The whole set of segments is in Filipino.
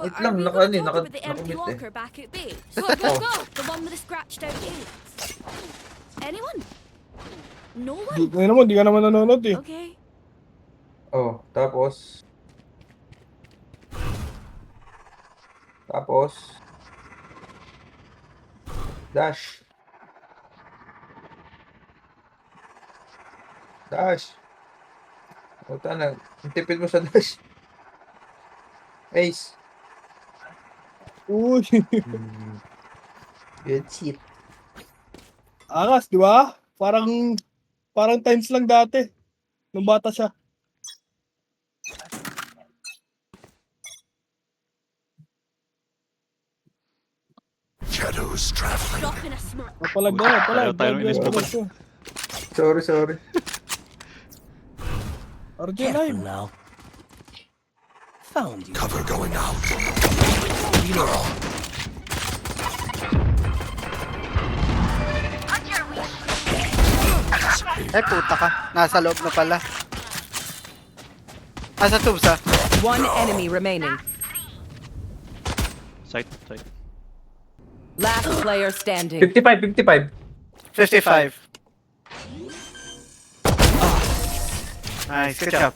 Wait are lang, we naka, gonna ano eh, talk about the empty nakumit eh. locker back at base? Go, go, go! The one with the scratched out aliens. Anyone? No Di, one? di ka naman nanonood eh. Okay. Oh, tapos. Dash. Puta na, ang tipid mo sa dash. Ace. Uy, Good shit. angas, di ba? Parang times lang dati. Nung bata siya. Shadows traveling. Drop in a smirk. Napalag na, napalag. Pareho tayo ng inisputan. Sorry. RJ Careful live. now. Found you. Cover going out. Ay, puta ka. Nasa loob na pala. Nasa tubes ah. One enemy remaining. Sight. Last player standing. 55. 55. Nice, good job.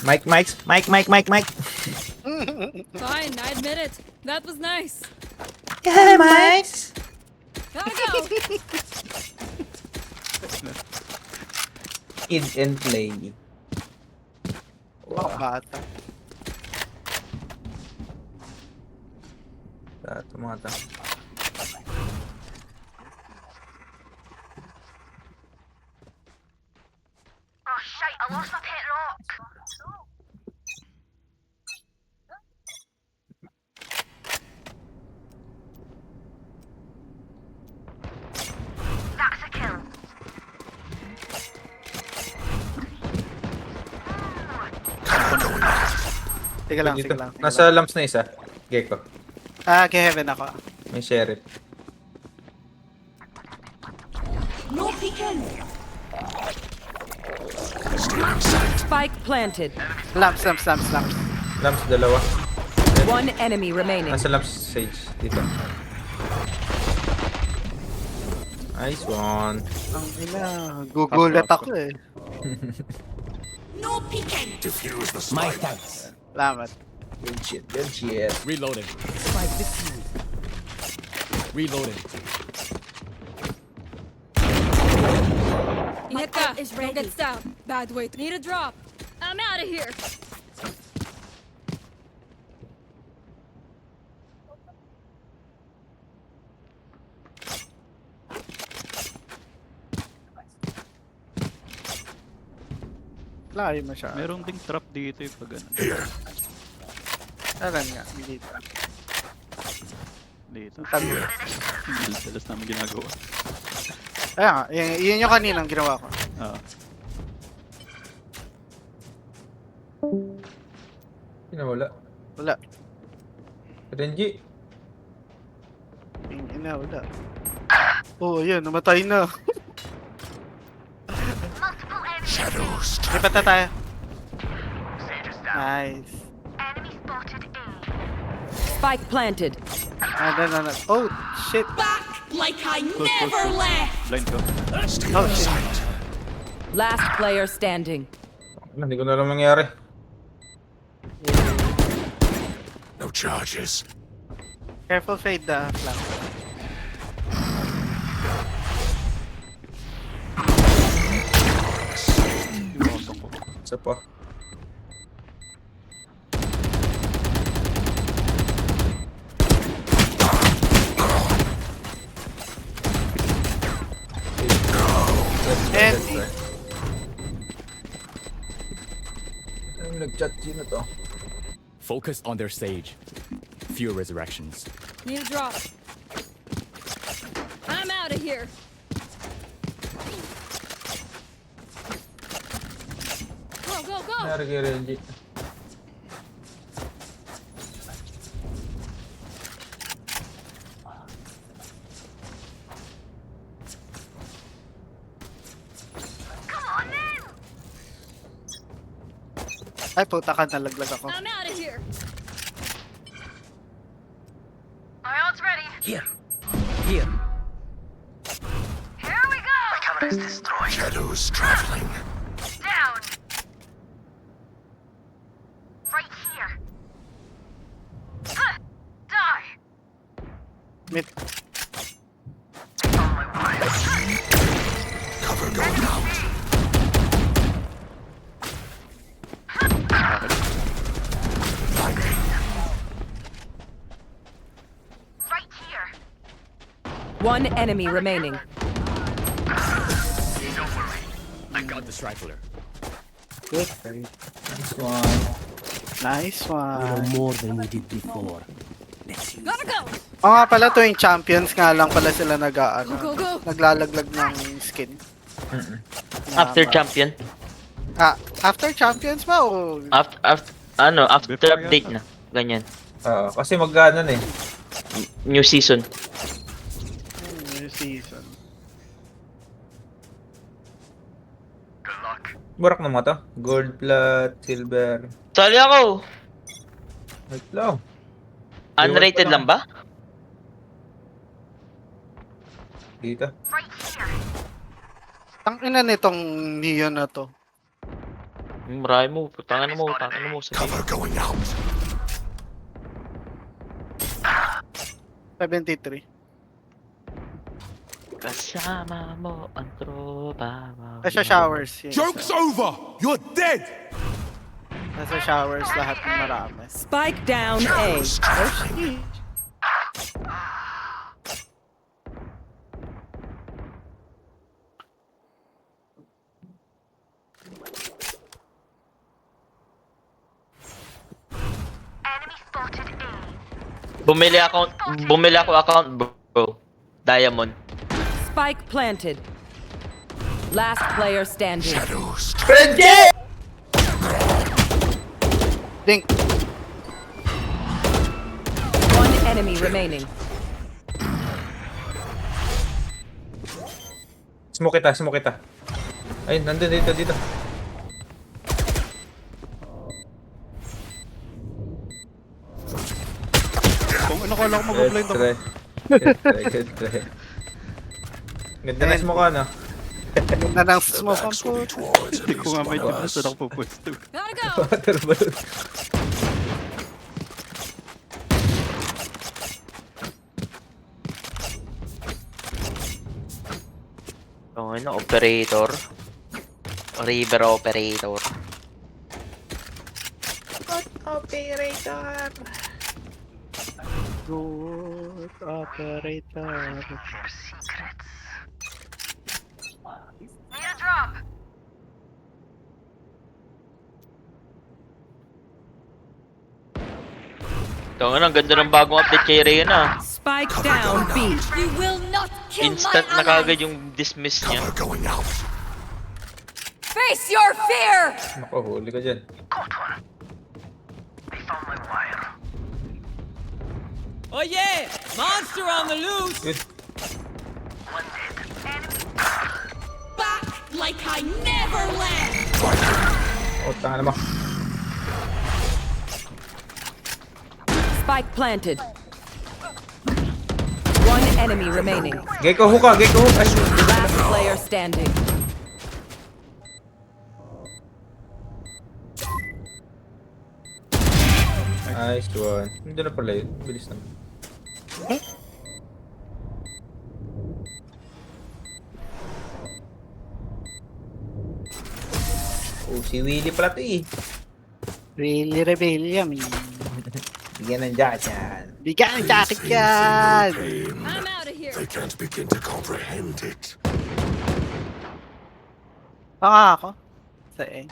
Mike. Fine, I admit it. That was nice. Yeah, Mike. Gotta go. Eat and play. Wow. Bata. Tumata. Oh shite, I lost my pet rock. That's a kill. Sige lang, Dito. sige lang. Nasa lamps na isa. Gecko. Ah, kay Heaven ako. May sheriff. No peeking. Spike planted. Lamps. Lamps, dalawa. One enemy remaining. Nasa lamps, Sage. Dito. Nice one. Ang ina, gugulat ako eh. No peeking. Diffuse the My spike. thanks. Salamat. Good shit. Reloading. Spike diffused. Reloading. Nika is ready. Gets down. Bad way. Need a drop. I'm out of here. Layo mo siya. Meron ding trap dito yung pag ano. Here. Alam nga, dito. Dito. Tabi. Dalas namin ginagawa. Kaya nga, yun yung kaninang ginawa ko. Oo. Pinawala. Wala. Renji. Ina, wala. Oh, yun, namatay na. Multiple enemies. Shadows Lipat na tayo. Nice. Enemy spotted A. Spike planted. No. Oh, shit. Back like I never left. Blind ko. Oh, shit. Last player standing. Hindi ko na alam nangyari. No charges. Careful fade the flank. Isa pa. And Ano nag-chat? Sino to? Focus on their stage. Few resurrections. Need a drop. I'm out of here. Go. Nangyari kay Renji. Ay, puta ka, nalaglag ako. I'm out of here. My ult's ready. Here. Here. Here we go. My camera is destroyed. Shadows traveling. Down. Right here. Die. Mid. Cover going out. Blinding. Right here. One enemy remaining. I got this rifler. Good. Nice one. Nice one. More than we did before. Gotta go. Oo nga pala, tuwing champions nga lang pala sila Go, go. naglalaglag ng skin. After Tama. champion. After champions ba o After Before update yata. na. Ganyan. Oo, kasi mag-ano na eh. New season. new season? Burak na mga to. Gold, plat, silver. Sali ako! Wait lang. Unrated lang ba? Dito. Right here. Tangina nitong Neo na to. Marami mo. Tangan mo. Cover going out. 73. Kasama mo ang tropa mo. Nasa showers yun. Joke's over! You're dead! Nasa showers lahat ng marami. Spike down A. Shadows traveling. Enemy spotted A. Bumili ako account bro. Diamond. Spike planted. Last player standing. Shadows Dink. One enemy remaining. Smoke kita. Ayun, nandun dito. Kung ano ko lang mag-blind ako. Good try. Ganda na smoke ano. Ganda ng smoke ang backs will po. be towards at Hindi ko least nga one may of dito us. saan ako pupwesto. Gotta go. Water balloon. So, operator. River operator. Good operator. Need a drop. So, ang ganda ng bagong update kay Reyna. Spike down B. You will not kill Instant my na ally. kagad yung dismiss niya. Cover going out. Face your fear. Nako, huli ka dyan. Got one. I found my wire. Oh yeah! Monster on the loose! Good. One dead. Enemy. Back like I never left. Oh, tanga naman. Spike planted. One enemy remaining. Gecko hook. Ay, Last player standing. nice one. Hindi na pala yun. Bilis naman. Oh, si Willie pala to eh. Really rebellion. Bigyan ng jacket. Bigyan ng jacket yan! Pain. I'm out of here. They can't begin to comprehend it. Baka ako. Sa A.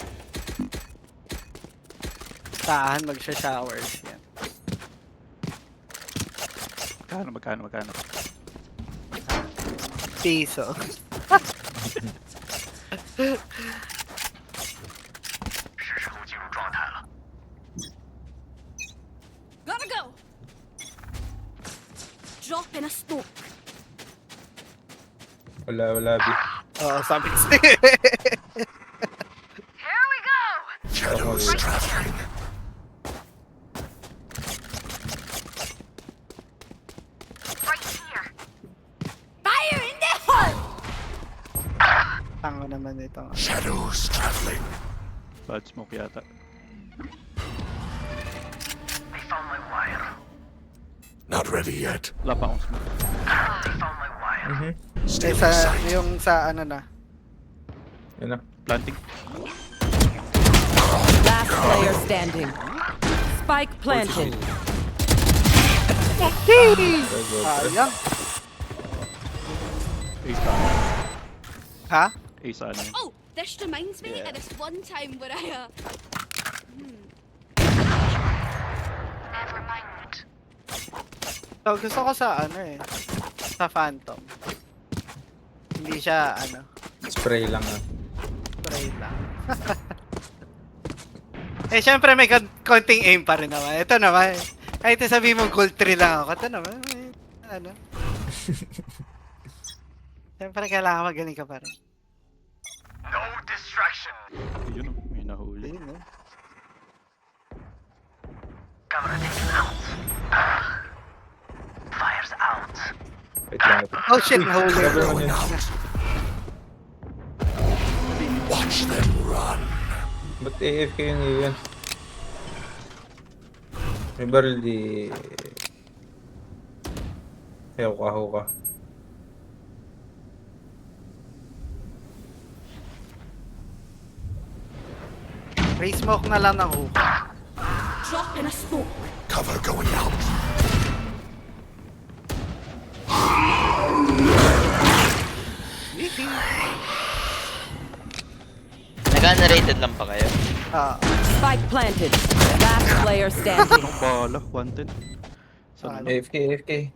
Saan magsha-showers yan. Magkano? Piso. Gotta go. Drop in a smoke. Wala, B. Oo, sabi ko Here we go. Shadows traveling. Tanga naman ito. Shadows traveling. Bad smoke yata. They found my wire. Not ready yet. Wala pa akong smoke. They found my wire. Stay Sa, inside. yung sa ano na. Yun na. Planting. Last player standing. Spike planted. Sayang. Ace sana. Ha? Ace sana yun. Oh, this reminds me of this one time where I Never mind. So, gusto ko sa ano eh. Sa Phantom. Hindi siya ano. Spray lang ah. Spray lang. Eh, syempre may konting aim pa rin naman. Ito naman. Kahit sabihin mo gold 3 lang ako. Ito naman. Ano? Syempre kailangan magaling ka pa rin. No distraction. Yun oh, may nahuli. Ayun, no? Camera taken out. Fire's out. Wait lang. Oh shit, nahuli. Going out. Watch them run. Ba't AFK yun yun? May baril di... Huka. Ray smoke na lang ng hook. drop in a smoke. Cover going out. Nag-underrated lang pa kayo. Ah, Spike planted. Last player standing. Ang bala, wanted. Sa ano? AFK.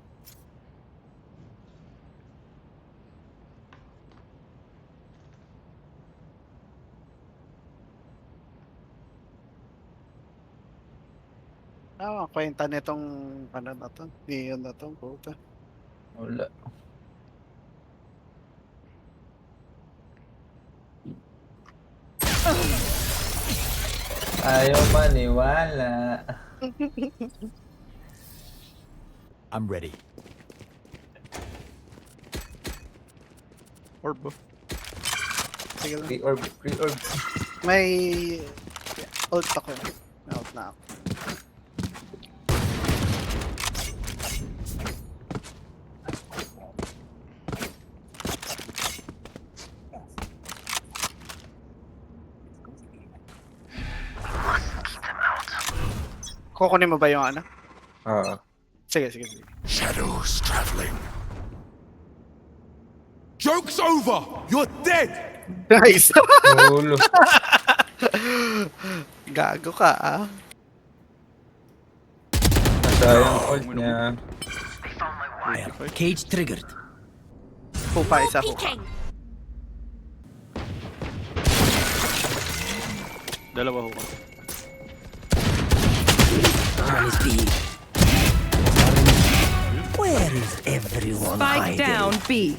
ang kwenta nitong ano na to. Neon na to. Puta. Wala. Ayaw maniwala. I'm ready. Orb oh. Sige lang. Pre-orb. May ult ako. May ult na ako. Kukunin mo ba yung ano? Oo. Sige. Shadows traveling. Joke's over! You're dead! Nice! Ulo. Gago ka ah. Nasayang ult niya. They found my wire. Cage triggered. Pupa isa ko. Peeking. Dalawa ho ka. Where is everyone Spike down B.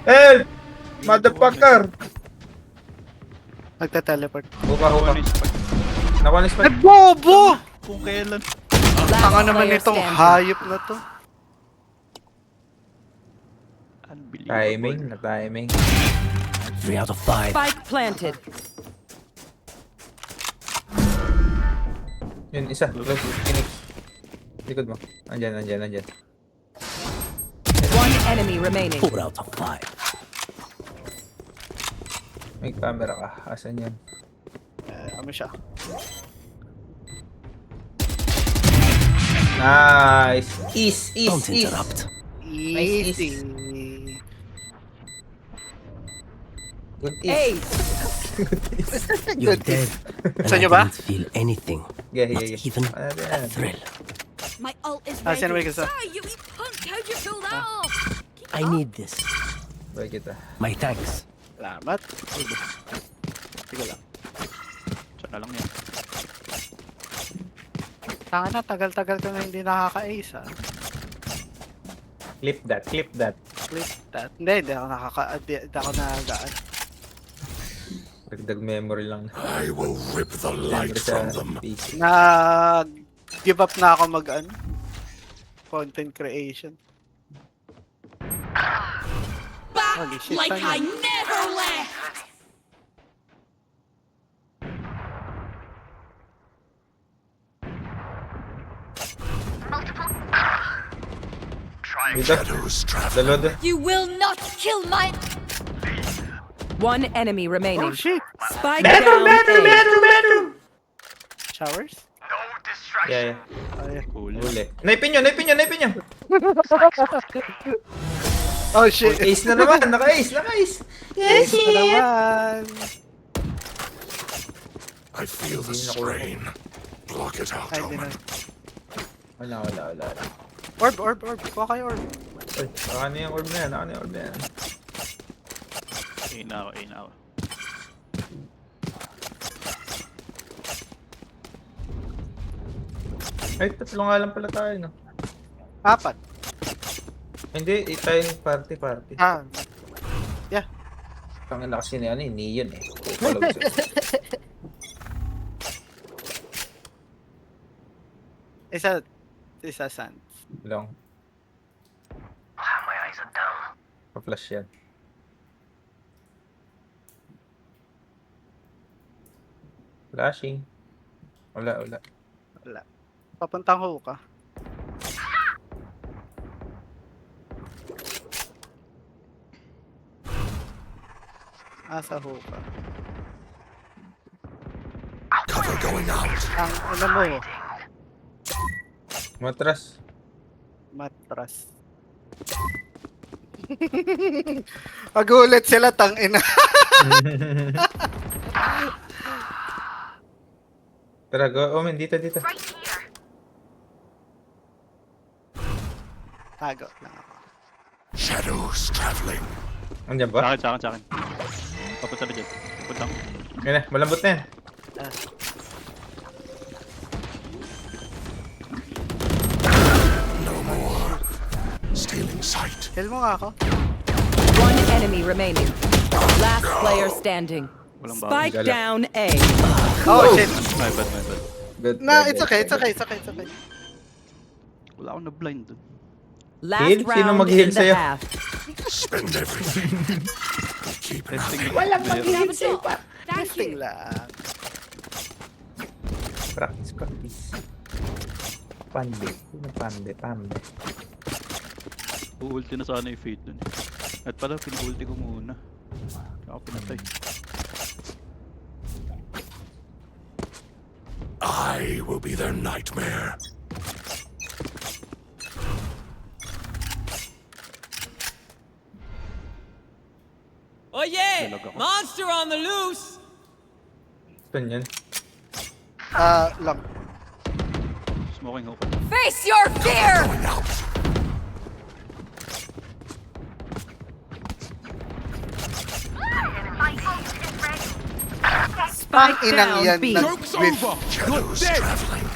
Help! Motherfucker! Nagte-teleport. Huka. One is spike. Nakuha ni Spike. Bobo! Kung kailan. Last Tanga naman player itong standing. hayop na to. Unbelievable. Na timing. 3 out of 5. Spike planted. Yun, isa. Close. Phoenix. Likod mo. Andyan. One enemy remaining. 4 out of 5. May camera ka. Asan yan? Ano siya? Nice! Don't interrupt. Easy. Good Ace. You're dead. And Saan I nyo ba? didn't feel anything. Yeah. Not even Ano a yan? thrill. My ult is Ah, sino may ready. gusto? Sorry, you wee punk. How'd you pull that off? Keep I it up. need this. Bye kita. My thanks. Salamat. Sige lang. Siya na lang yan. Tanga na, tagal-tagal ko na hindi nakaka-ace ah. Clip that. Clip that. Hindi ako nagaan. Dagdag memory lang. I will rip the light Memory sa from them. PC. Nag-give up na ako mag-ano. Content creation. Back Holy shit, like saan I yun? never left. Dito. Shadows traveling. Dalawa doon. You will not kill my. One enemy Oh remaining. shit! Spike down A. Showers? No distraction. Yeah, yeah. Oh, yeah. Huli. Naipin nyo, naipin nyo, naipin nyo. Oh shit! Ace na naman, naka-ace, naka-ace. Yes, na naman! I feel the strain. Block it out, Ay, di na. Omen. Wala. Orb. Kuha kayo orb. Uy, naka na yung orb na yan, naka na yung orb na yan. A na ako. Ay, tatlo nga lang pala tayo, no? 4. Hindi, tayo yung party. Ah, Tangin na kasi ni ano, Neon eh. Kupalog siya. isa sand. Long. My eyes are down. Pa-flash yan. Flashing. Wala. Wala. Papuntang hookah. Sa hookah. Cover going out. Ang alam mo, Matras. matras. Magulit sila, tangina. Tara, go. Omen, dito. Right here. Tago lang ako. Shadows traveling. Andiyan ba? Sa akin. Papunta na dyan. Papunta. Yan na, malambot na yan. No more. Stealing sight. Kill mo nga ako. One enemy remaining. Last player standing. Walang bago. Spike Gala. down A. Oh shit. My bad. Good. No, good, it's good, okay. good. Wala akong na-blind dun. Last Heal? Sino round mag-heal in the sa'yo? half. Spend everything. Keep nothing. Walang Have a shot. Thank Testing you. lang. Practice. Pande. Pande. Ulti na sana yung fate dun. At pala, pin-ulti ko muna. Kaya ako pinatay. I will be their nightmare. Oh yeah! Dalag ako. Monster on the loose! Saan yan? Lang. Smoking hook. Face your fear. Going out. My ult is ready. Spike Inang down yan. B. Joke's over. Shadows traveling.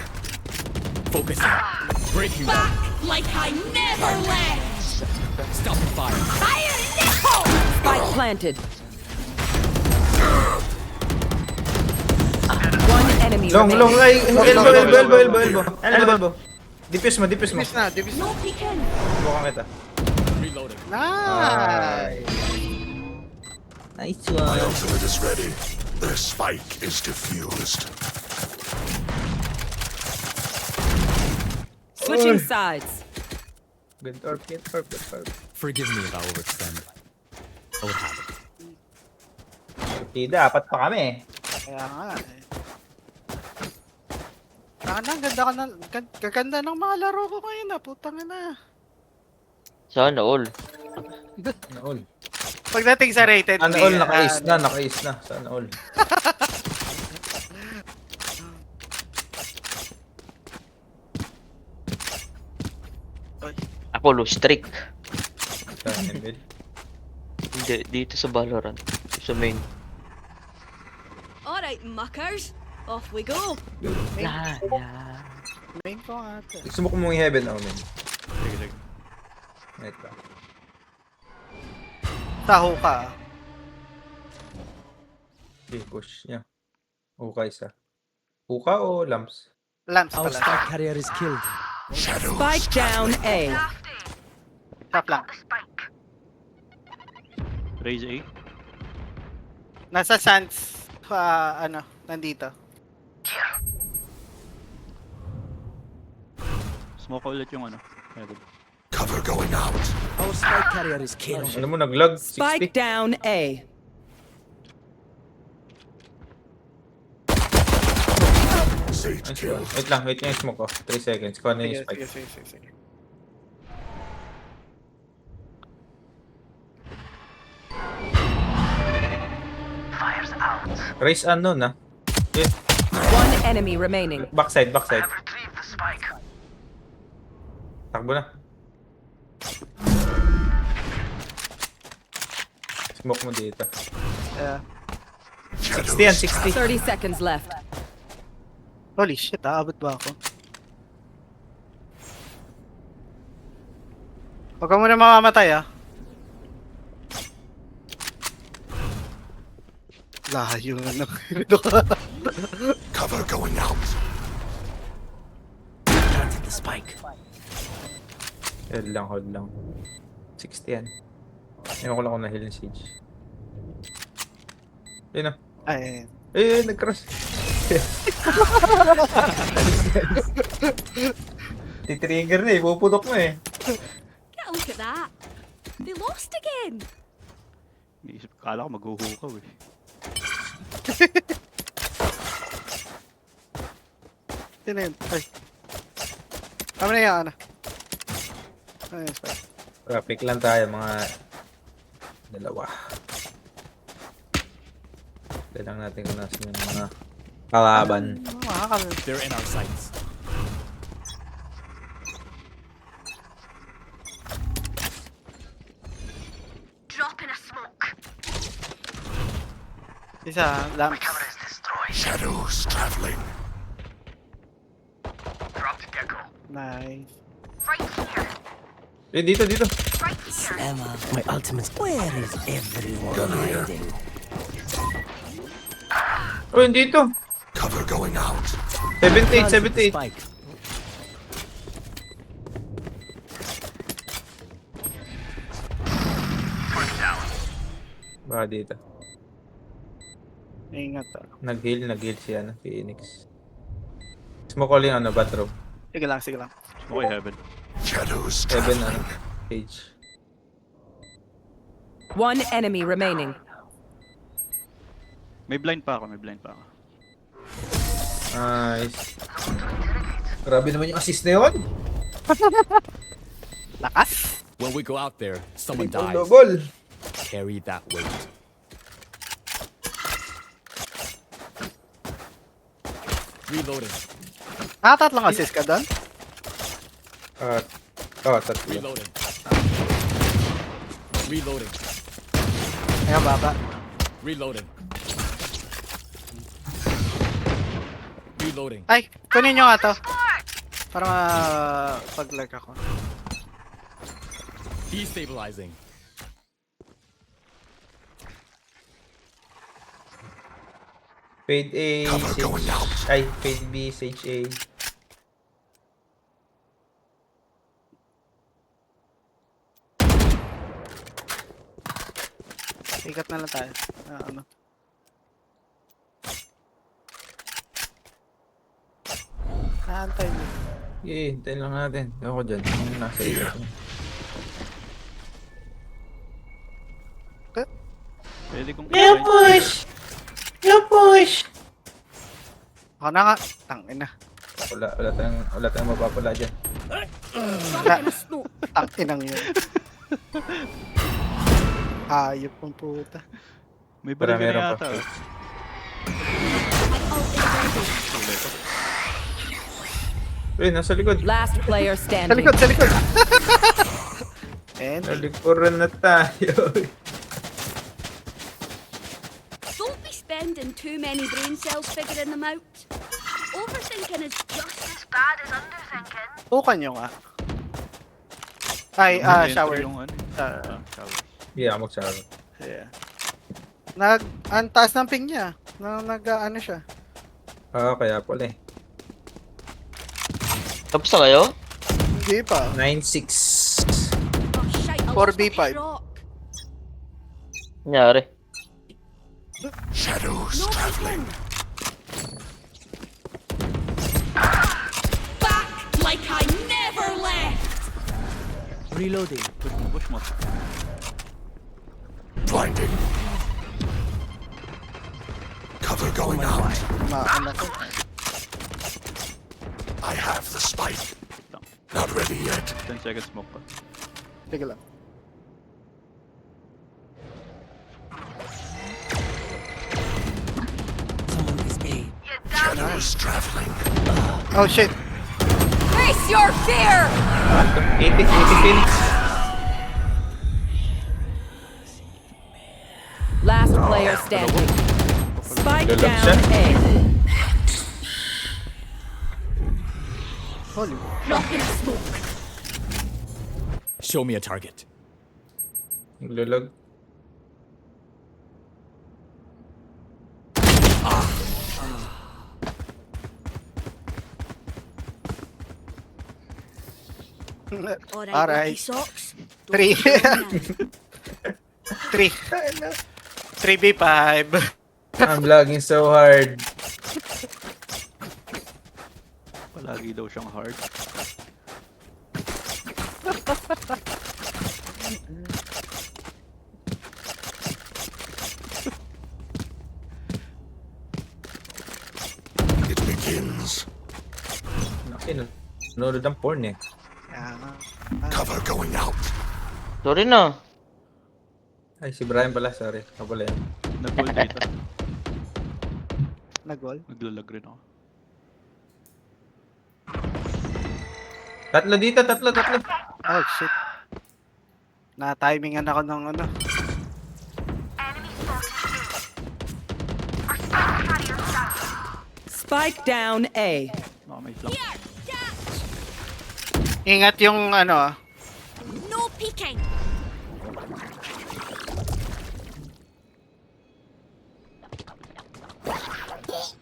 Focusing. Breaking them. Back like I never left. Stop the fire. Fire in the hole. Spike planted. One enemy Long. remaining. Ay, elbow. Diffuse mo. Divis na. No peeking. Bukan kita. Reloading. Nice. Nice My one. ultimate is ready. Their spike is diffused. Switching sides. Good orb. Forgive me if I overextend. I will have it. Tida, apat pa kami. Kaya nga eh. Gaganda ng mga laro ko ngayon na, putang ina. Sana all. Naol. Pagdating sa rated Sana all, naka-ace na. Sana all. Ako low streak. Saan yung bed? Hindi, dito sa Valorant. Sa main. All right, muckers. Off we go. La. Main ko nga ito. Gusto mo kung mong i-heaven, Omen. Sige. Wait lang. Taho ka. Okay, push niya. Uka isa. Uka o lamps? Lamps pala. carrier is killed. Shadows Spike down A. Top lang. The spike. Raise A. Nasa sands. Ano, nandito. Smoke ulit yung ano. Heaven. Cover going out. Alam mo, nag-lag. 60. Spike down A. Sage Nice kill. one. Wait lang yung smoke ko. 3 seconds. Kuha na yung Sige, spike. sige. Fire's out. Raise unknown ah. Yeah. One enemy remaining. Backside. I've retrieved the spike. Takbo na. Smoke mo dito. Yeah. 60 yan, 60. 30 seconds left. Holy shit, aabot ba ako? Huwag ka muna mamamatay ah. Layo nga ng rito ka. Cover going out. Hold lang. 60 yan. Ewan ko lang kung na-heal yung siege. Yun na. Ay, Nag-cross. Titrigger na eh. Puputok mo eh. Get a look at that. They lost again. Iisip, kala ko maghuhukaw eh. yun na yun. Ay. Tama na yan, ano. Ay, spike. Traffic lang tayo mga dalawa. Dahil lang natin kung nasa yung mga kalaban. They're in our sights. Drop in a smoke. Isa, lamps. Cover is destroyed. Shadows traveling. Dropped gecko. Nice. Right here. Dito. Right here. Gun here. Dito. Cover going out. 78. Baka dito. Ingat ah. Nag-heal si Phoenix. Smoke all yung bathroom. Sige lang. Smoke ay heaven. Shadows 7 traveling. Cage. One enemy remaining. May blind pa ako. Nice. Grabe naman yung assist na yun. Lakas. When we go out there, someone dies. Double. Carry that weight. Reloading. Tatlong assist ka doon? Tatlo. Reloading. Reloading. Ayan, baba. Reloading. Reloading. Ay, kunin nyo nga to. Para pag-lag ako. Destabilizing. Fade A, Cover going out. Fade B, Sage A. Ikat na lang tayo. Ano. Naantay mo. Hintayin lang natin. Ako dyan. Yung nasa iyo. Pwede kong push! Ako na nga. Tangina. Wala tayong mapapala dyan. Drop in a smoke. Tanginang yun. Ayop pong puta. May baril ka na Meron yata. pa. My ult is ready. Nasa likod. Last player Sa standing. likod. And, Nalikuran na tayo. Don't be spending too many brain cells figuring them out. Overthinking is just As bad as underthinking. bukan nyo nga. Ay, May shower. entry yung ano. Shower. Yeah, mag-shower. Yeah. Ang taas ng ping niya. Ano siya. Kaya pala eh. Tapos na kayo? Di pa. 9-6. Oh, shite, I 4B5. lost my rock. Nangyari. Shadows No traveling. Back like I never left. Reloading. Push mo. Blinding. Cover going out. Ano ko. I have the spike. Not ready yet. 10 seconds smoke pa. Sige lang. Shadows traveling. Oh shit. Face your fear. 80 Phoenix. Last player standing. Spike Lulog down siya. A. Holy. Drop in smoke. Show me a target. Naglulog. Alright, Alright. lucky socks. 3. 3. 3B5. I'm lagging so hard. Palagi daw siyang hard. It begins. Nanonood ng porn eh. Cover going out. Sorry na. Ay, si Brian pala, sorry. Ako pala yan. Nag-goal dito. Nag-wall. Naglalag rin ako. Tatlo dito, tatlo. Oh shit. Na-timingan ako ng ano. Spike down A. Baka may flank. Ingat yung ano ah. No peeking.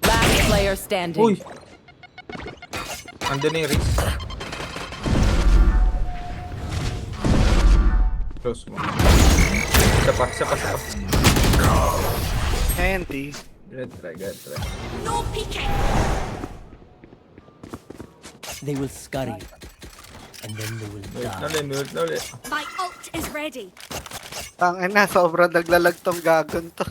Last player standing. Uy! Andun na yung Reese. Close mo. Isa pa. Handy. Good try. No peeking. They will scurry. And then they will Mute na ulit. My ult is ready. Tangin na, sobrang naglalag tong gagon to.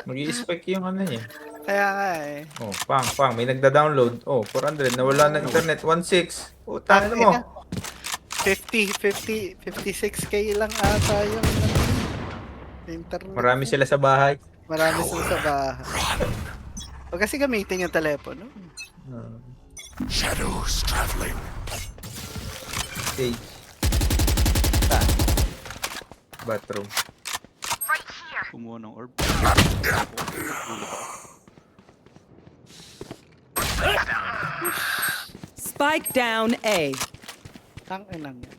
Mag-i-spec yung ano niya. Kaya nga eh. Oh, pang. May nagda-download. Oh, 400. Nawala ng internet. 1.6. Utang na mo. 56k lang ata yung internet. Marami sila sa bahay. Marami sila sa bahay. O kasi gamitin yung telepono. Shadows traveling. Stage. Bathroom. Right here. Kumuha ng orb. Spike down A. Tangin lang yan.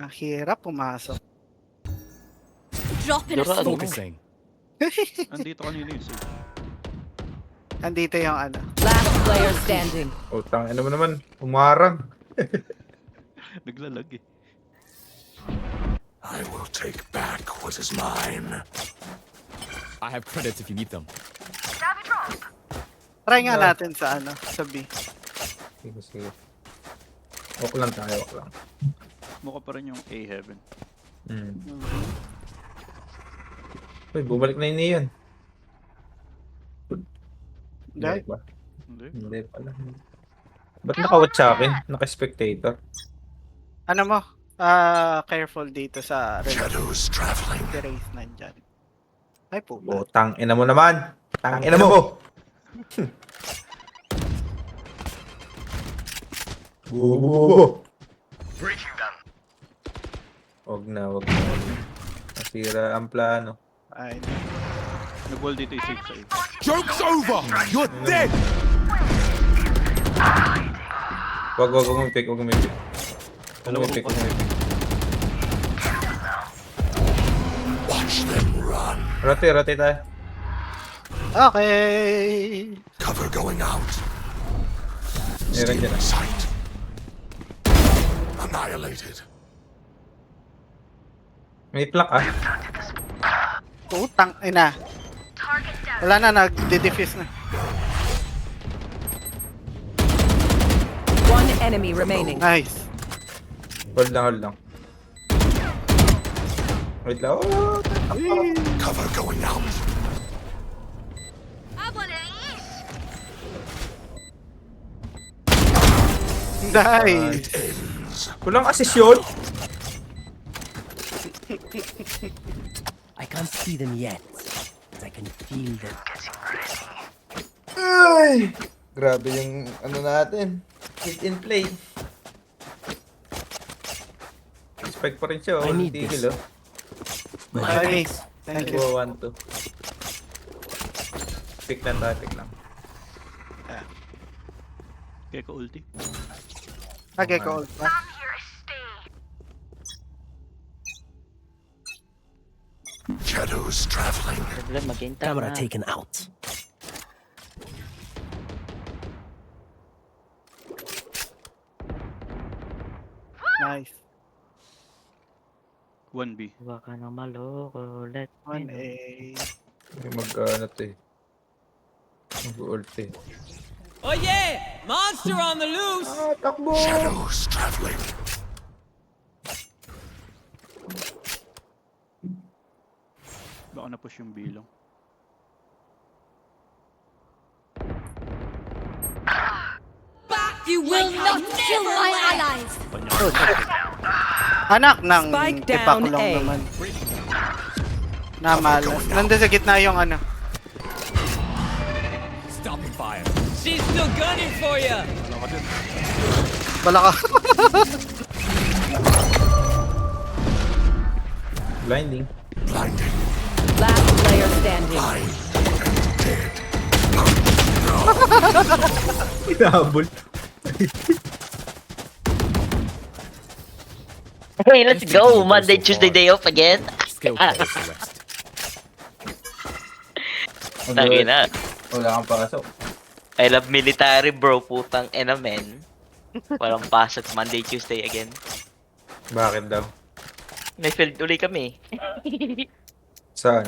Ang hirap pumasok. Drop in a Dura, smoke. Focusing. Andito kanina yung save. Andito yung ano. Last player standing. Utang. Ano mo naman? Umarang. Naglalag eh. I will take back what is mine. I have credits if you need them. Savage drop. Try nga natin sa ano, sa B. Sige. Walk lang tayo, walk lang. Mukha pa rin yung A heaven. Uy, bumalik na yun yan. Dahil? ba? Hindi. Hindi pala. Ba't nakawat sa akin? Naka-spectator. Ano mo? Careful dito sa Shadows traveling. race nandyan. Ay po. Oh, tang-ina mo naman. Tang-ina mo. Breaking them. Wag na. Nasira ang plano. Ay, Nag-wall dito yung save sa'yo. Joke's over! You're dead! Wag umipik. Umipik. Watch them run. Rotate tayo. okay. Cover going out. Meron dyan. Sight. annihilated. May plak ah. Utang, ina. Wala na, nag-defuse na. One enemy remaining. Nice. Hold lang. Wait lang. Oh, Cover going out. Nice. Ends. kulang assist yun. I can't see them yet, but I can feel them. Ay! Grabe yung ano natin. Hit and play. Spike pa rin siya. I need Tigil this. oh. Nice. Thank you. 2-1-2. Pick lang tayo, pick lang. Gecko ulti. Okay, cool. Shadows traveling. Problem, maghintay Camera na. taken out. Nice. 1B. Huwag ka nang maloko. Let me know. 1A. Yung ano to eh. Mag-ult eh. Oh yeah! Monster on the loose! Shadows traveling. Baka na-push yung bilong. You will not kill my allies. Anak ng Spike down ipakulong A. naman. Namal. Nandun sa gitna yung ano. Stop the fire. She's still gunning for you! Bala ka. Blinding. Blinding. Last player standing. Blind. Dead. Inahabol. Hey, let's go! Monday, Tuesday, day off again. Skill plays the rest. Tangin na. Wala kang pasok. I love military, bro. Putang ina, men. Walang pasok Monday, Tuesday again. Bakit daw? May field uli kami. Saan?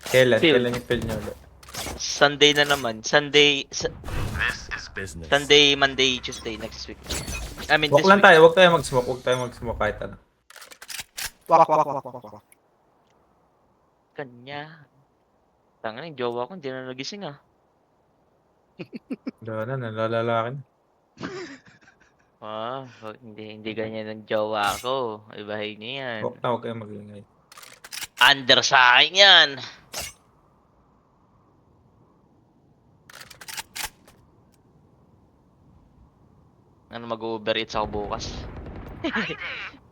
Kailan? Field. Kailan yung field nyo ulit? Sunday na naman. Sunday, Business. Sunday, Monday, Tuesday next week. I mean, Walk this lang week. tayo, huwag tayo mag-smoke. Huwag tayo mag-smoke kahit ano. Wak. Kanya. Tanga yung jowa ko, hindi na nagising ah. Wala na, nalalalakin. Hindi ganyan ang jowa ko. Ibahin niyo yan. Huwag kayo mag-ingay. Under sa akin yan. Ano, mag-Uber Eats ako bukas.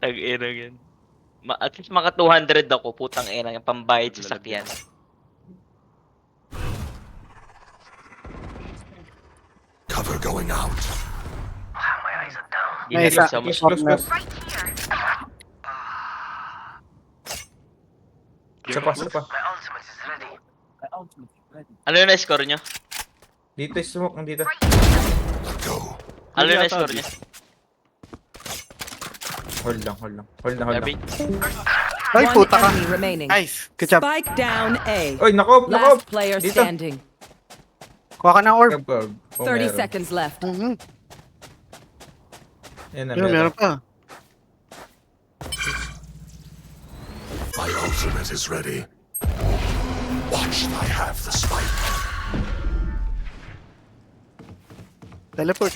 Tag-ina yan. At least maka 200 ako, putang ina, yung pambayad sa sakyan. Cover going out. Di Nice, na sa Close, close, close. Isa pa, isa pa. Ano yung na-score nyo? Dito yung smoke, nandito. Go. Ano yung Hindi na-score ata, nyo? Hold lang. Hold lang. Darby? Ay, One puta ka. enemy remaining. Nice. Good job. Spike down A. Oy, nakop! Last player Dito. standing. Kuha ka ng orb. Orb. Oh, 30 meron. seconds left. Yan na, Yun, meron meron. pa. My ultimate is ready. Watch, I have the spike. Teleport.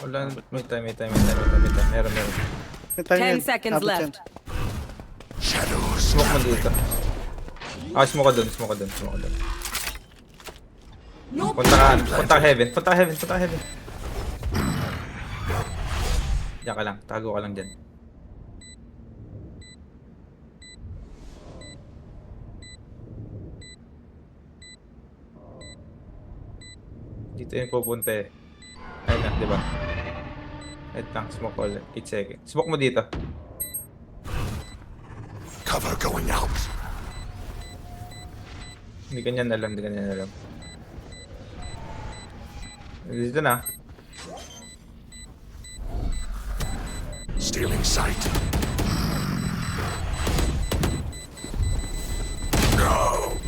Wala, may time. Meron. May time 10 yun. seconds Double left. chance. Shadows Smoke mo traveling. dito. Smoke ka dun. Punta ka heaven. Diyan ka lang, tago ka lang dyan. Dito yung pupunta eh. Ayun na, di ba? Wait lang, smoke ulit. 8 seconds. Smoke mo dito. Cover going out. Hindi ka niyan alam. Dito na. Stealing sight.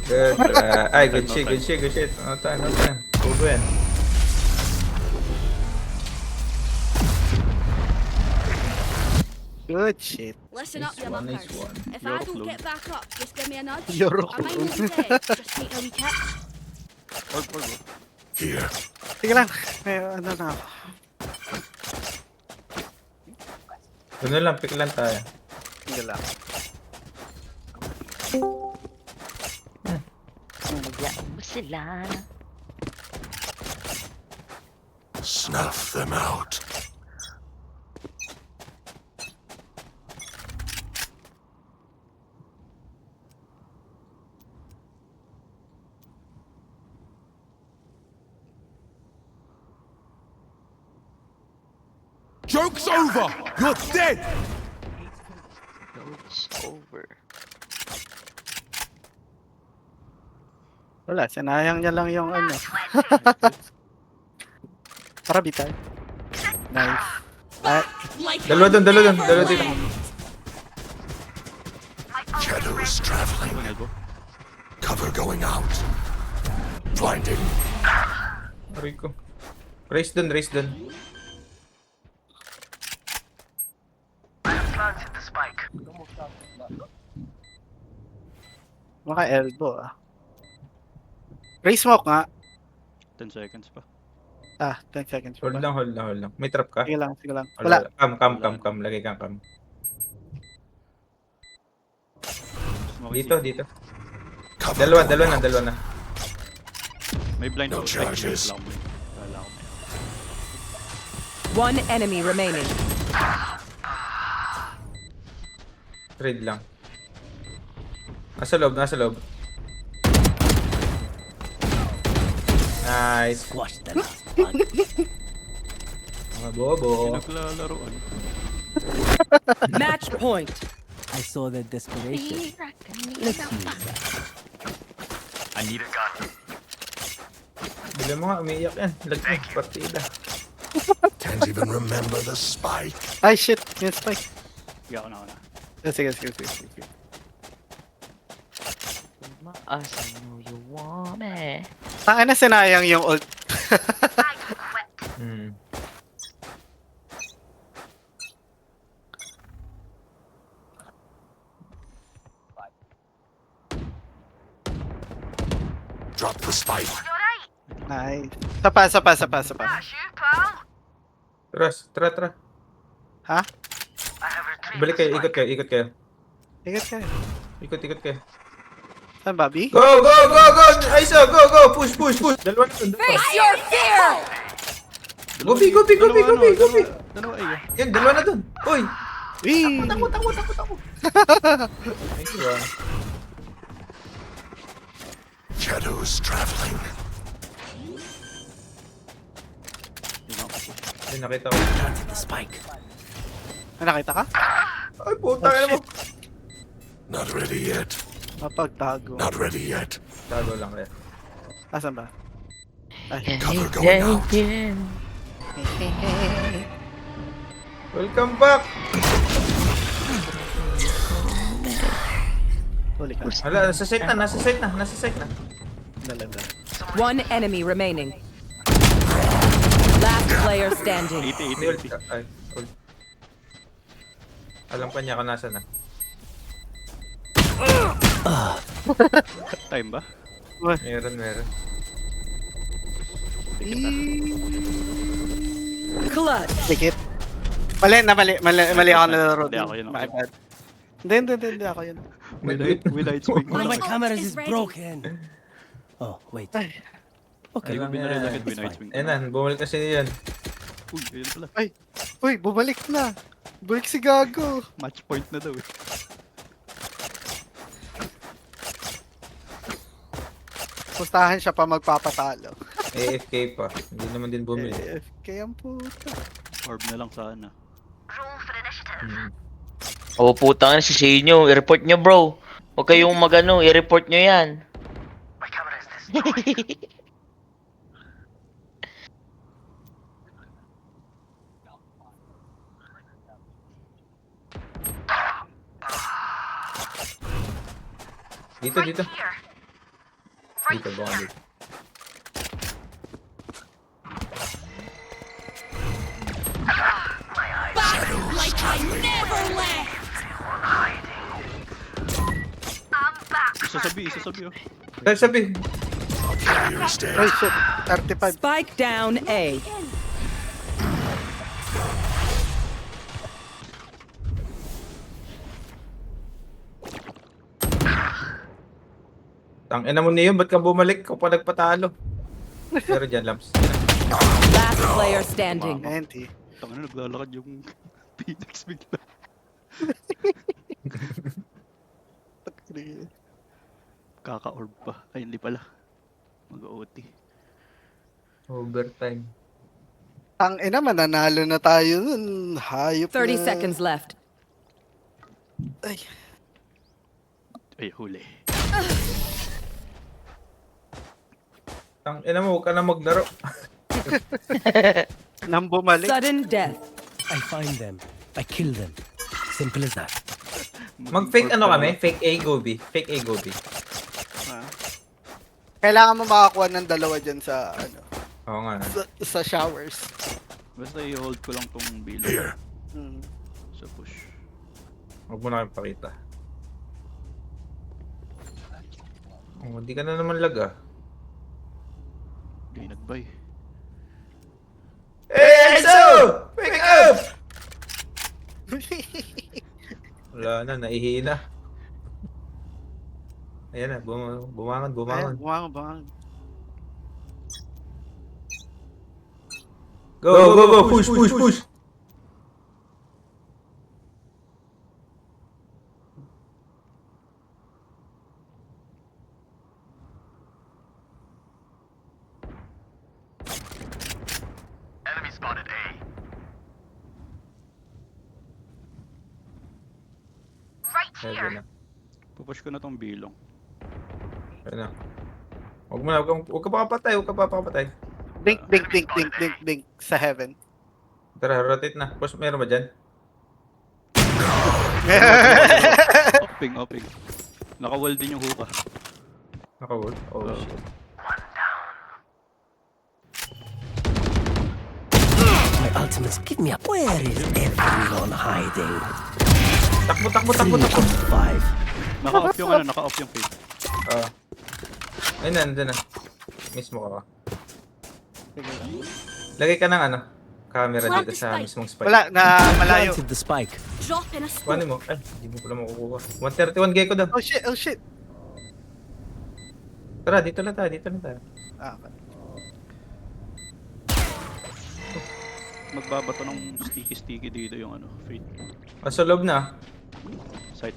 Good. Ay, good shit, good shit, good shit. No time, no time. Go win. Good shit. Listen Nice up, you one, nice muckers. one. If You're I don't clone. get back up, just give me a nudge. You're I might not be dead, just take a wee kick. Orb, orb. Here. Sige lang. May ano na ako. Doon na lang, pick lang tayo. Sige lang. Hayaan mo sila. Snuff them out. Joke's over! You're dead! It's over. Wala, sinayang niya lang yung ano. Para bitay. Nice. Ah, Dalawa doon, dalawa doon, dalawa dito. Shadows traveling. One elbow. Cover going out. Blinding. Aray ko. Race doon, race doon. maka elbow ah. Ray smoke nga. 10 seconds pa. Ah, 10 seconds pa Hold ba? lang, hold lang, hold lang. May trap ka? Sige lang, sige lang. Wala. Wala. Cam. Lagay kang cam. Smoke Dito, is- dito. Cover Dalawa going out. na. May blind No out. charges. Kala ko may. One enemy remaining. Trade lang. Nasa loob, nasa loob. Nice. Squash the last one. Mga bobo. Pinaglalaroan. Match point. I saw the desperation. Let's use that. I need a gun. Bila mo nga, umiiyak yan. Lag mo, partida. Can't even remember the spike. Ay shit, yung spike. Sige ako na. Sige. Asa mo you want me? Tanga na sinayang yung ult. Hmm. Drop the spike. Nice. Sapa. Tara. Ha? Balik kayo, ikot kayo. Ingat ka. Ikot kayo. Saan, Bobby? Go! Aiso, go! Push! Dalawa na doon. Face your fear! Gobi! Dalawa ay. Yan, dalawa na doon. Uy! Wee! Thank you, ah. Shadows traveling. Ay, nakita ko. Planted the spike. May nakita ka? Ay, puta ka mo. Not ready yet. Mapagtago. Not ready yet. Tago lang kaya. Asan ba? Cover going out. Welcome back! Huli ka. Hala, nasa site na. Dalag. One enemy remaining. Last player standing. 80. Ay, hold. Alam pa niya kung nasa na. Time ba? Meron. Clutch. Dikit. Mali ako nalaro. Hindi ako yun. My bad. Hindi ako yun. With light swing. One of my Ult cameras is is ready. broken. Oh, wait. Ay. Okay. Alam Binaril yan. agad with light swing. Ayun na, bumalik kasi yan. Uy, ayun pala. Uy, bumalik na. Balik si Gago. Match point na daw eh. Pustahan siya pa magpapatalo. AFK pa. Hindi naman din bumili. Kaya ang puta. Orb na lang sana. O putang na si Shenyo, i-report nyo bro. Huwag kayong magano, i-report nyo yan. Dito, dito. Dito, baka dito. Like I never left! Isasabi oh. Dahil sabi, Carrier's dead. Ay, shit. 35. Spike down A. tangina mo niyo, ba't ka bumalik? Kung pa nagpatalo. Pero dyan, Lamps. Last player standing. Enti. Tangina, naglalakad yung Phoenix bigla. Kaka-orb pa. Ay, hindi pala. Mag-OT. Overtime. Ang ina, mananalo na tayo nun. Hayop 30 na. seconds left. Ay. Ay, huli. Tangina mo, huwag ka na maglaro. Nang bumalik. Sudden death. I find them. I kill them. Simple as that. Mag-fake ano kami? Fake A, go B. Fake A, go B. Kailangan mo makakuha ng dalawa dyan sa, ano, Oo nga. sa showers. Basta i-hold ko lang tong bill Here. Hmm. sa push. Huwag mo na kayong pakita. Oh, hindi ka na naman lag ah. Hindi nag-buy. Hey, EXO! Wake up! Wala na, naihina. Ayan na, bumangon, bumangon. Bumangon. Go, go, go, push, push, push! Ayan na. Pupush ko na tong bilong. Ayan na. Huwag ka papatay, huwag ka papatay. Blink sa heaven. Tara, rotate na. Push, meron ba dyan? Upping. Naka-wall din yung hookah. Naka-wall? Oh, shit. My ultimates give me up. Where is everyone hiding? Takbo. 5. Naka-off yung ano, naka-off yung fade. Ayun na, nandun na. Mismo ka. Lagay ka ng ano, camera dito sa mismong spike. Wala, na malayo. Planted the spike. Drop in a Kuhanin smoke. mo. Ay, hindi mo pala makukuha. 131 gecko daw. Oh shit. Tara, dito na tayo. Ah, okay. Magbabato ng sticky dito yung ano, fade. Sa loob na. Side.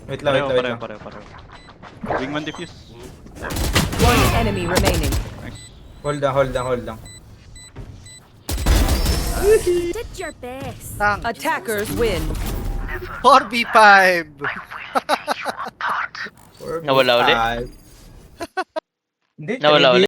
Wait lang. Pareho. Wingman diffuse. One enemy remaining. Nice. Hold lang. Did your best. Tang. Attackers win. 4v5. Nawala ulit? Hindi, Nawala ulit?